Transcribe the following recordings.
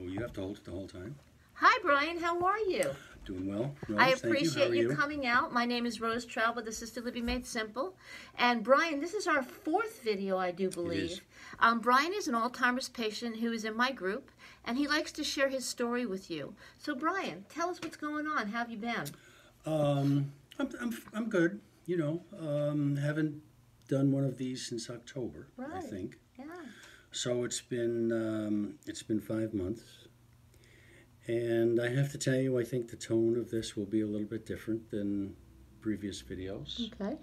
you have to hold it the whole time. Hi, Brian. How are you? Doing well. Rose, I thank you. How appreciate are you coming out. My name is Rose Traub with Assisted Living Made Simple. And Brian, this is our fourth video, I do believe. It is. Brian is an Alzheimer's patient who is in my group, and he likes to share his story with you. So, Brian, tell us what's going on. How have you been? I'm good. You know, haven't done one of these since October, I think. Yeah. So it's been 5 months. And I have to tell you, I think the tone of this will be a little bit different than previous videos. Okay.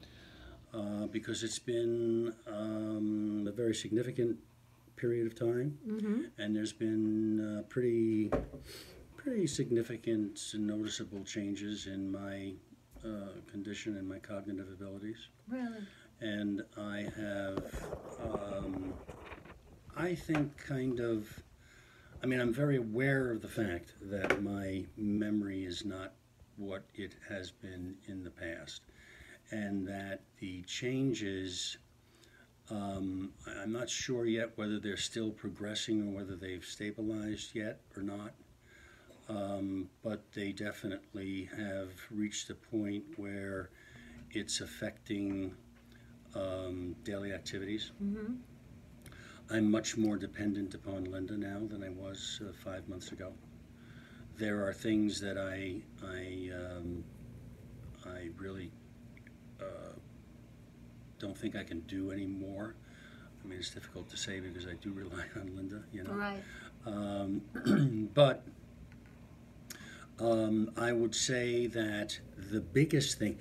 Because it's been a very significant period of time, and there's been pretty significant and noticeable changes in my condition and my cognitive abilities. Really? And I have, I think, I'm very aware of the fact that my memory is not what it has been in the past, and that the changes, I'm not sure yet whether they're still progressing or whether they've stabilized yet or not, but they definitely have reached a point where it's affecting daily activities. I'm much more dependent upon Linda now than I was 5 months ago. There are things that I really don't think I can do anymore. I mean, it's difficult to say because I do rely on Linda, you know. Right. But I would say that the biggest thing,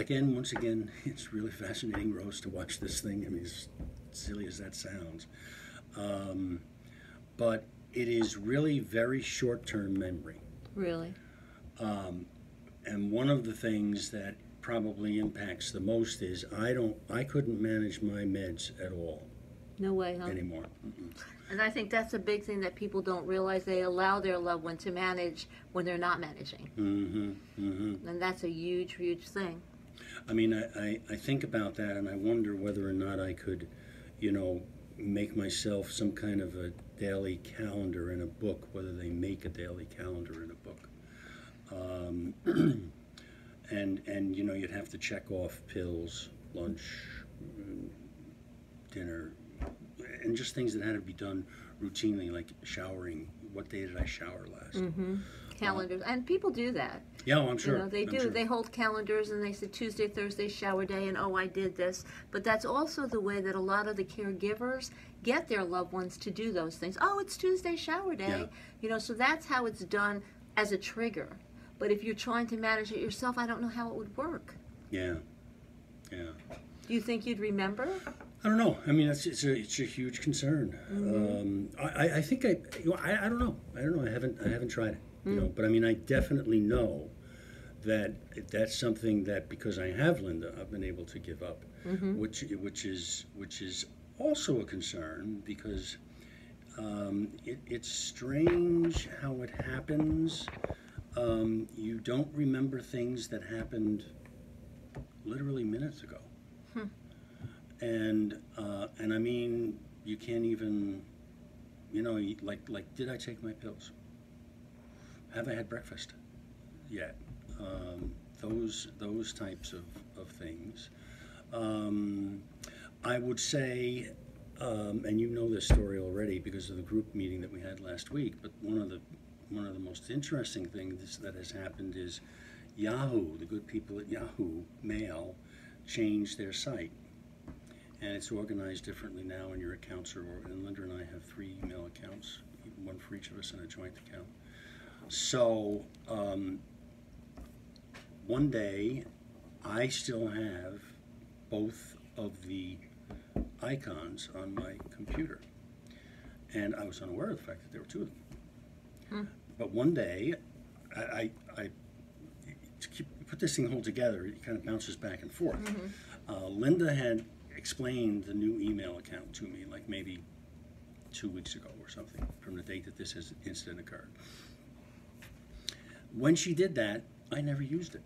once again, it's really fascinating, Rose, to watch this thing. I mean, as silly as that sounds. But it is really very short-term memory. Really? And one of the things that probably impacts the most is I couldn't manage my meds at all. No way, huh? Anymore. And I think that's a big thing that people don't realize. They allow their loved one to manage when they're not managing. And that's a huge, huge thing. I mean, I think about that and I wonder whether or not I could, you know, make myself some kind of a daily calendar in a book, whether they make a daily calendar in a book. And you know, you'd have to check off pills, lunch, dinner, and just things that had to be done routinely, like showering. What day did I shower last? Calendars. And people do that. Yeah, I'm sure. You know, they do. Sure. They hold calendars and they say Tuesday, Thursday, shower day, and oh, I did this. But that's also the way that a lot of the caregivers get their loved ones to do those things. Oh, it's Tuesday, shower day. Yeah. You know, so that's how it's done as a trigger. But if you're trying to manage it yourself, I don't know how it would work. Yeah. Yeah. Do you think you'd remember? I don't know. I mean, it's a huge concern. I think I don't know. I don't know. I haven't tried it. You know, but I mean, I definitely know that that's something that, because I have Linda, I've been able to give up, which is also a concern, because it's strange how it happens. You don't remember things that happened literally minutes ago. And I mean, you can't even, you know, like, did I take my pills? Have I had breakfast yet? Those types of things. I would say, and you know this story already because of the group meeting that we had last week, but one of the most interesting things that has happened is Yahoo, the good people at Yahoo Mail, changed their site. And it's organized differently now, and your accounts are, and Linda and I have 3 email accounts, one for each of us, and a joint account. So one day, I still have both of the icons on my computer, and I was unaware of the fact that there were 2 of them. But one day, I to put this thing all together, it kind of bounces back and forth. Linda had explained the new email account to me, like maybe 2 weeks ago or something, from the date that this incident occurred. When she did that, I never used it,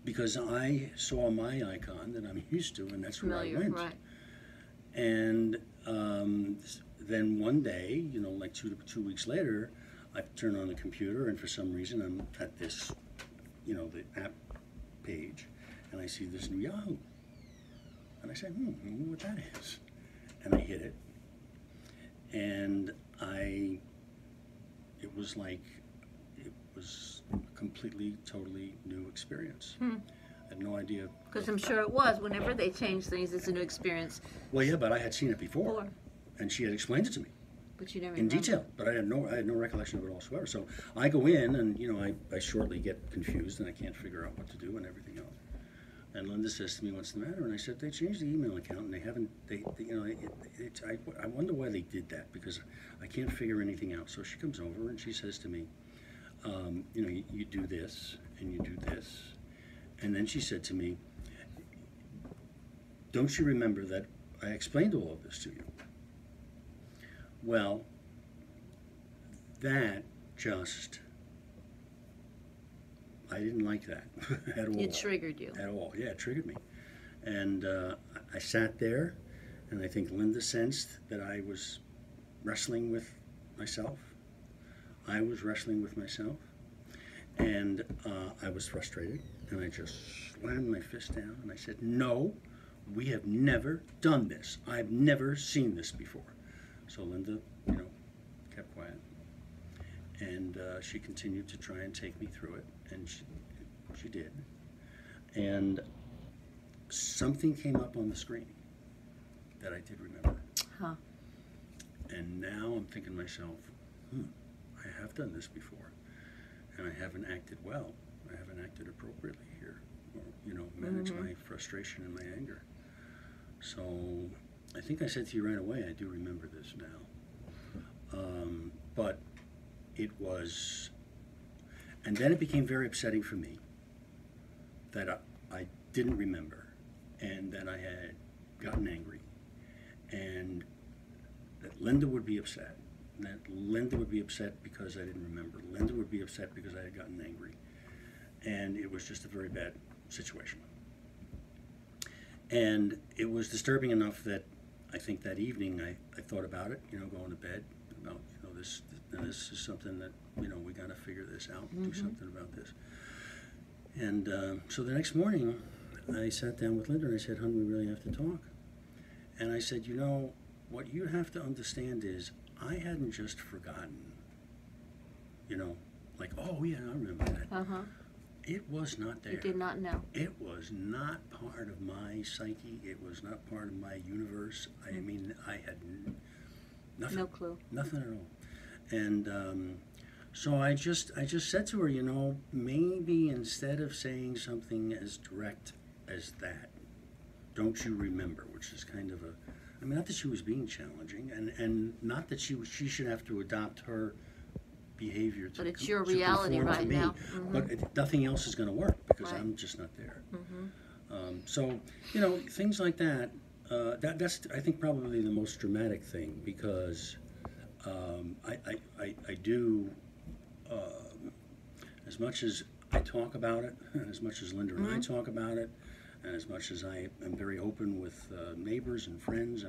because I saw my icon that I'm used to, and that's where I went. Right. And then one day, like two weeks later, I turn on the computer, and for some reason I'm at this, the app page, and I see this new Yahoo. And I said, I wonder what that is. And I hit it, and it was a completely, totally new experience. I had no idea. Because I'm sure it was. Whenever they change things, it's a new experience. Well, yeah, but I had seen it before. And she had explained it to me. But you never in detail, but I had no recollection of it whatsoever. So I go in, and I shortly get confused, and I can't figure out what to do and everything else. And Linda says to me, "What's the matter?" And I said, "They changed the email account, and they haven't. I wonder why they did that, because I can't figure anything out." So she comes over and she says to me, "You do this and you do this," and then she said to me, "Don't you remember that I explained all of this to you?" Well, that just, I didn't like that at all. It triggered you. At all, yeah, it triggered me. And I sat there, and I think Linda sensed that I was wrestling with myself. I was wrestling with myself, and I was frustrated, and I just slammed my fist down, and I said, "No, we have never done this. I've never seen this before." So Linda, kept quiet, and she continued to try and take me through it, and she did. And something came up on the screen that I did remember. Huh. And now I'm thinking to myself, I have done this before, and I haven't acted well. I haven't acted appropriately here, or managed my frustration and my anger. So I think I said to you right away, I do remember this now. But it was, and then it became very upsetting for me that I didn't remember, and that I had gotten angry, and that Linda would be upset, and that Linda would be upset because I didn't remember. Linda would be upset because I had gotten angry, and it was just a very bad situation. And it was disturbing enough that I think that evening I thought about it, going to bed, about, this is something that, we got to figure this out, do something about this. And so the next morning, I sat down with Linda and I said, "Hon, we really have to talk." And I said, what you have to understand is I hadn't just forgotten, like, oh yeah, I remember that. It was not there. You did not know. It was not part of my psyche. It was not part of my universe. I mean, I had nothing. No clue. Nothing at all. And so I just said to her, maybe instead of saying something as direct as that, "Don't you remember?" which is kind of not that she was being challenging, and not that she should have to adopt her behavior to, but it's your to reality conform right to me, now. but nothing else is going to work because Right. I'm just not there. So things like that. That's I think probably the most dramatic thing, because I do, as much as I talk about it, and as much as Linda and I talk about it, and as much as I am very open with neighbors and friends.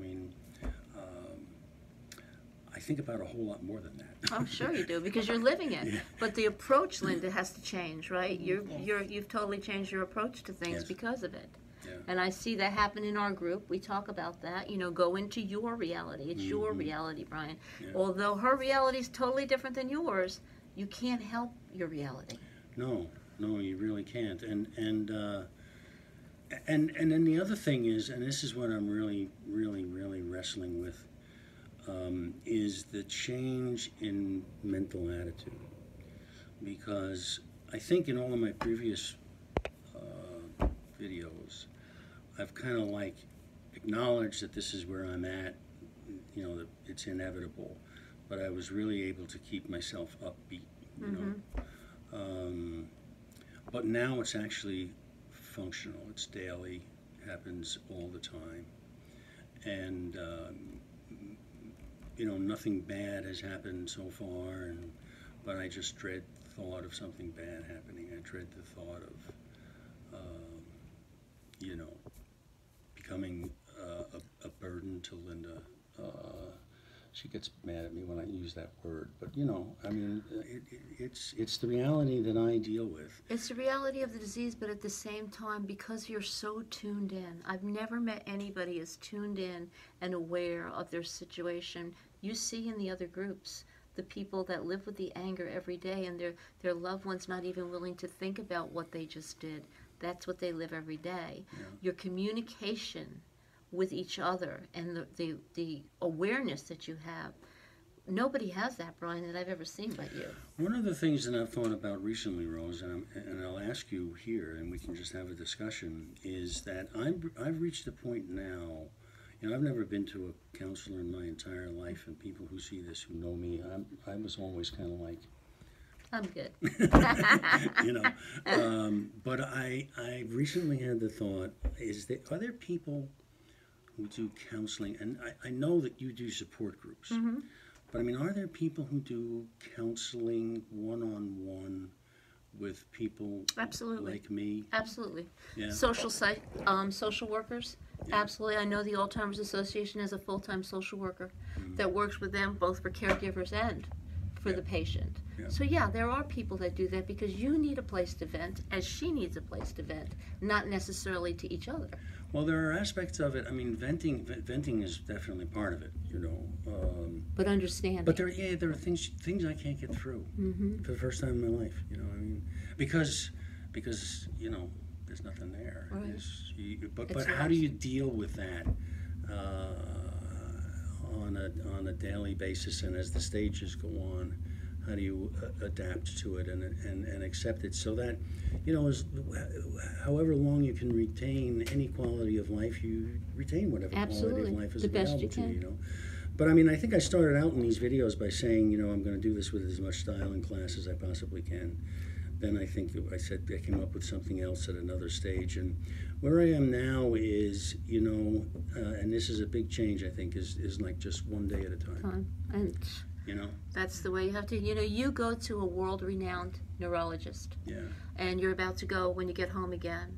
I think about a whole lot more than that. I'm sure you do, because you're living it. Yeah. But the approach, Linda, has to change, right? You've totally changed your approach to things Yes. because of it. Yeah. And I see that happen in our group. We talk about that. Go into your reality. It's your reality, Brian. Yeah. Although her reality is totally different than yours, you can't help your reality. No, you really can't. And then the other thing is, and this is what I'm really, really, really wrestling with, is the change in mental attitude. Because I think in all of my previous videos, I've kind of like acknowledged that this is where I'm at, that it's inevitable, but I was really able to keep myself upbeat, but now it's actually functional. It's daily, happens all the time, and nothing bad has happened so far, but I just dread the thought of something bad happening. I dread the thought of becoming a burden to Linda. She gets mad at me when I use that word, but you know, I mean, it's the reality that I deal with. It's the reality of the disease, but at the same time, because you're so tuned in, I've never met anybody as tuned in and aware of their situation. You see in the other groups, the people that live with the anger every day, and their loved ones not even willing to think about what they just did. That's what they live every day. Yeah. Your communication with each other and the awareness that you have, nobody has that, Brian, that I've ever seen but you. One of the things that I've thought about recently, Rose, and I'll ask you here, and we can just have a discussion, is that I've reached a point now. You know, I've never been to a counselor in my entire life, and people who see this who know me, I was always kind of like, I'm good. you know. But I recently had the thought: are there people who do counseling? And I know that you do support groups, Mm-hmm. but I mean, are there people who do counseling one-on-one with people Absolutely. like me? Absolutely. Yeah. Social workers. Yeah. Absolutely. I know the Alzheimer's Association has a full-time social worker that works with them both for caregivers and for the patient. Yeah. So yeah, there are people that do that because you need a place to vent as she needs a place to vent, not necessarily to each other. Well, there are aspects of it. I mean, venting is definitely part of it, you know. But understand. But there are things I can't get through for the first time in my life. You know, I mean, because you know, there's nothing there. Right. But how do you deal with that on a daily basis, and as the stages go on? How do you adapt to it and accept it so that, you know, however long you can retain any quality of life, you retain whatever Absolutely. quality of life is The best available you to can. you know. But I mean, I think I started out in these videos by saying, you know, I'm going to do this with as much style and class as I possibly can. Then I think I came up with something else at another stage. And where I am now is, you know, and this is a big change, I think, is like just one day at a time. And You know? that's the way you have to. You know, you go to a world-renowned neurologist, Yeah. and you're about to go when you get home again.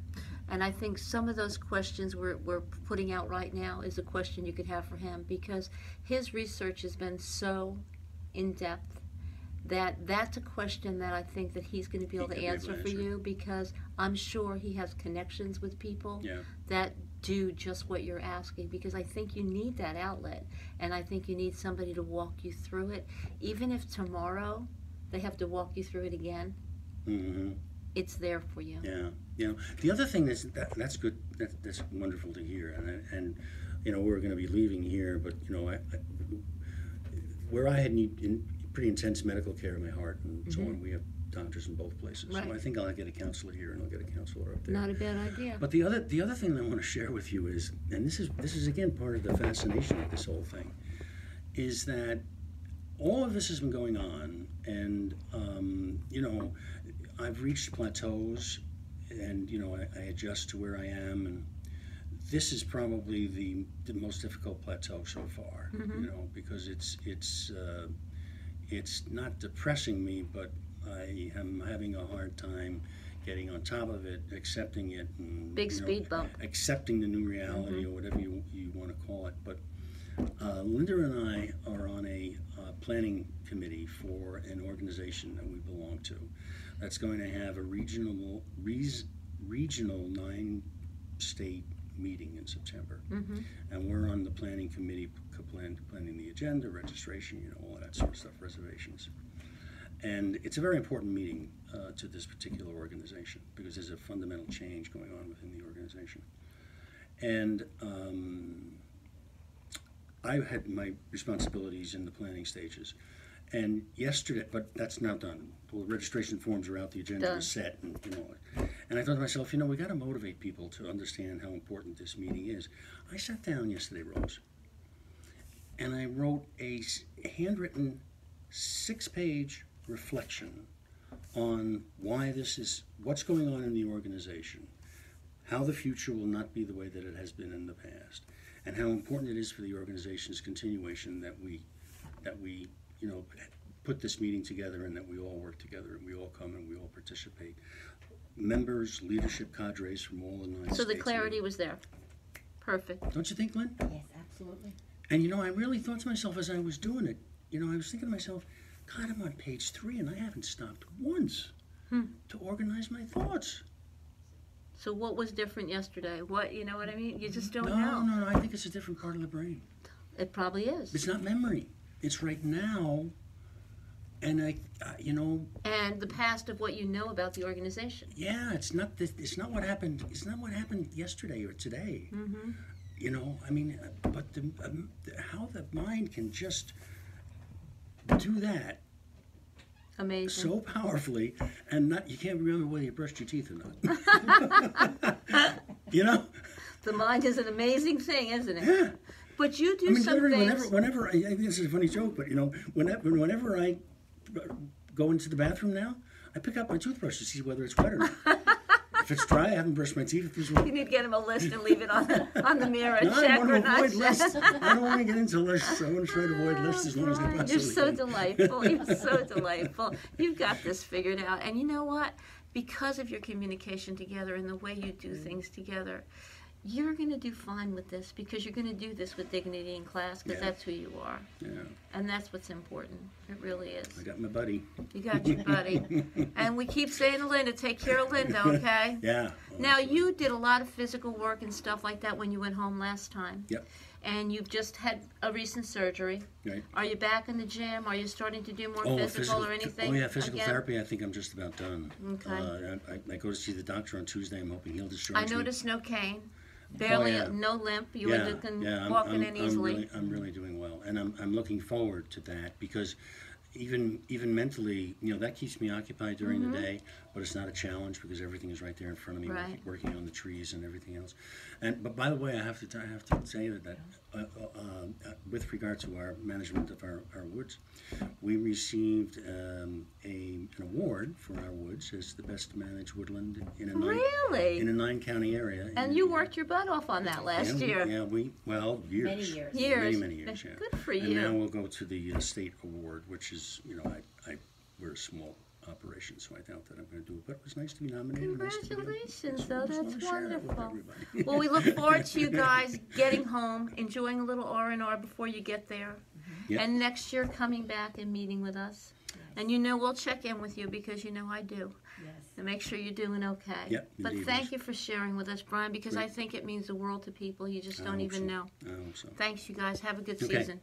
And I think some of those questions we're putting out right now is a question you could have for him, because his research has been so in-depth that that's a question that I think that he's going to be able to answer for you, because I'm sure he has connections with people that do just what you're asking, because I think you need that outlet, and I think you need somebody to walk you through it. Even if tomorrow they have to walk you through it again, it's there for you. Yeah, you know, the other thing that's good. That's wonderful to hear, and you know, we're going to be leaving here, but you know, where I had pretty intense medical care in my heart and so on, we have doctors in both places. Right. So I think I'll get a counselor here and I'll get a counselor up there. Not a bad idea. But the other thing that I want to share with you is, and this is again part of the fascination of this whole thing, is that all of this has been going on, and you know, I've reached plateaus, and you know, I adjust to where I am, and this is probably the most difficult plateau so far. You know, because it's not depressing me, but I am having a hard time getting on top of it, accepting it, and Big speed bump. accepting the new reality or whatever you want to call it. But Linda and I are on a planning committee for an organization that we belong to that's going to have a regional 9-state meeting in September. And we're on the planning committee planning the agenda, registration, you know, all that sort of stuff, reservations. And it's a very important meeting to this particular organization, because there's a fundamental change going on within the organization. And I had my responsibilities in the planning stages. And yesterday, but that's now done. The registration forms are out, the agenda is set, and you know. And I thought to myself, you know, we got to motivate people to understand how important this meeting is. I sat down yesterday, Rose, and I wrote a handwritten 6-page reflection on why this is, what's going on in the organization, how the future will not be the way that it has been in the past, and how important it is for the organization's continuation that we you know, put this meeting together, and that we all work together, and we all come and we all participate. Members, leadership cadres from all the 9 states. So the clarity was there. Perfect. Don't you think, Lynn? Yes, absolutely. And, I really thought to myself as I was doing it, I was thinking to myself, God, I'm on page 3 and I haven't stopped once to organize my thoughts. So what was different yesterday? What, you know what I mean? You just don't No, know. no, I think it's a different part of the brain. It probably is. It's not memory. It's right now. And And the past of what you know about the organization. yeah, it's not what happened. It's not what happened yesterday or today. Mm-hmm. But how the mind can just do that Amazing. so powerfully, and you can't remember whether you brushed your teeth or not. The mind is an amazing thing, isn't it? Yeah. But you do some literally, things. whenever I think this is a funny joke, but whenever I go into the bathroom now, I pick up my toothbrush to see whether it's wet or not. If it's dry, I haven't brushed my teeth. You need to get him a list and leave it on the mirror. No, Check I want or to not avoid check. lists. I don't want to get into lists. I want to try to avoid lists as long as I Brian, possibly you're so can. delightful. You're so delightful. You've got this figured out. And you know what? Because of your communication together and the way you do things together, you're going to do fine with this because you're going to do this with dignity in class because that's who you are. Yeah. And that's what's important. It really is. I got my buddy. You got your buddy. And we keep saying to Linda, take care of Linda, okay? Yeah. Well, Now, you did a lot of physical work and stuff like that when you went home last time. Yep. And you've just had a recent surgery. Right. Are you back in the gym? Are you starting to do more physical or anything? Oh, yeah, physical again? therapy, I think I'm just about done. Okay. I go to see the doctor on Tuesday. I'm hoping he'll discharge me. I noticed no cane. Barely, yeah. No limp. You were walking in easily. I'm really doing well. And I'm looking forward to that because even mentally, that keeps me occupied during the day, but it's not a challenge because everything is right there in front of me, Right. working on the trees and everything else. But by the way, I have to say that with regard to our management of our woods, we received an award for our woods as the best managed woodland in a Really? 9-county area. And you worked your butt off on that last year. Yeah, years. Many years. Years. Many years, yeah. Good for And you. now we'll go to the state award, which is, we're a small operation, so I doubt that I'm going to do it. But it was nice to be nominated. Congratulations, though. Just wanna That's share it with wonderful. everybody. Well, we look forward to you guys getting home, enjoying a little R&R before you get there. Yep. And next year coming back and meeting with us. And we'll check in with you because I do. Yes. And make sure you're doing okay. Yep, But indeed, thank yes. you for sharing with us, Brian, because Great. I think it means the world to people. You just I don't hope even so. know. I hope so. Thanks, you guys. Have a good Okay. season.